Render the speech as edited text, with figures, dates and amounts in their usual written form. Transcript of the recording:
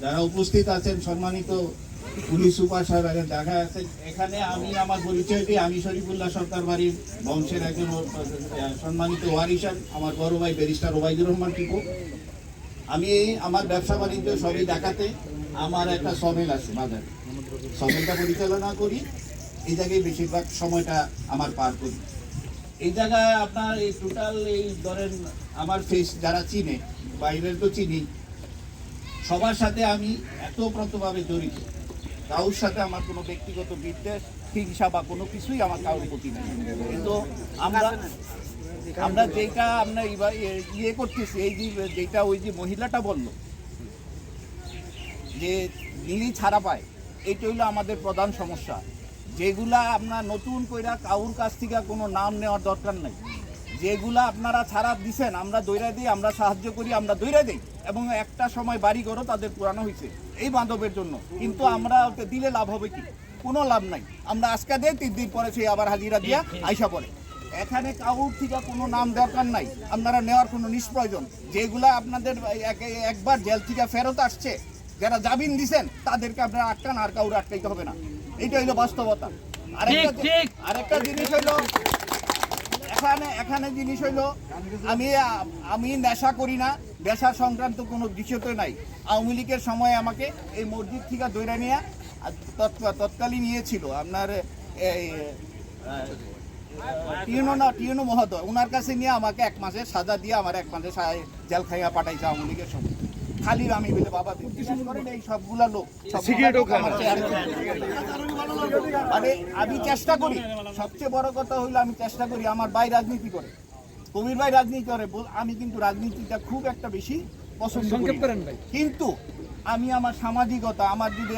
যারা উপস্থিত আছেন, সম্মানিত পুলিশ সুপার সাহেব দেখা আছে এখানে, আমি আমার পরিচয় দিই, আমি শরীফুল্লাহ সরকার বাড়ির বংশের একজন সম্মানিত ওয়ারিশান, আমার বড় ভাই ব্যারিস্টার ওবায়দুর রহমান টিপু। আমি আমার ব্যবসা বাণিজ্য সবই ঢাকাতে, আমার একটা সমিল আছে বাজারে, সমিলটা পরিচালনা করি, এই জায়গায় বেশিরভাগ সময়টা আমার পার করি। এই জায়গায় আপনার এই টোটাল এই ধরেন আমার ফেস যারা চিনে, বাইরের তো চিনি, সবার সাথে আমি এতপ্রতভাবে জড়িত। কারোর সাথে আমার কোনো ব্যক্তিগত বিদ্বেষ, হিংসা বা কোনো কিছুই আমার কারোর প্রতি নেই। কিন্তু আমরা যেটা আমরা ইয়ে করতেছি, এই যে যেটা ওই যে মহিলাটা বলল যে নিরি ছাড়া পায়, এইটা হইলো আমাদের প্রধান সমস্যা। যেগুলা আপনার নতুন কইরা কাউর কাছ থেকে কোনো নাম নেওয়ার দরকার নাই, যেগুলা আপনারা ছাড়া দিছেন আমরা দৈরা দিই, আমরা সাহায্য করি, আমরা দৈরা দিই, এবং একটা সময় বাড়ি ঘরও তাদের পুরানো হয়েছে এই বান্ধবের জন্য। কিন্তু আমরা দিলে লাভ হবে কি? কোনো লাভ নাই। আমরা আজকে দিই, 3 দিন পরে সে আবার হাজিরা দিয়া আইসা পড়ে। এখানে কাউর থেকে কোনো নাম দরকার নাই, আপনারা নেওয়ার কোনো নিষ্প্রয়োজন। যেগুলা আপনাদের একবার জেল থেকে ফেরত আসছে, যারা জামিন দিছেন, তাদেরকে আপনারা আটকান, আর কাউর আটকাইতে হবে না। এইটা হইলো বাস্তবতা। আরেকটা জিনিস হইলো, এখানে জিনিস হইলো, আমি নেশা করি না, নেশা সংক্রান্ত কোনো বিষয় তো নাই। আওয়ামী লীগের সময় আমাকে এই মসজিদ থেকে দৈরা নিয়ে তৎকালীন নিয়েছিল আপনার এই টিউনো মহোদয়, ওনার কাছে নিয়ে আমাকে 1 মাসের সাজা দিয়ে আমার 1 মাসের জেল খাইয়া পাঠাইছে আওয়ামী লীগের সময়। খালি আমি বলে বাবা বিশ্বাস করেন, এই সবগুলা লোক মানে আমি চেষ্টা করি, সবচেয়ে বড় কথা হইলো আমি চেষ্টা করি, আমার ভাই রাজনীতি করে, কবির ভাই রাজনীতি করে, আমি কিন্তু রাজনীতিটা খুব একটা বেশি পছন্দ করি, কিন্তু আমি আমার সামাজিকতা, আমার যদি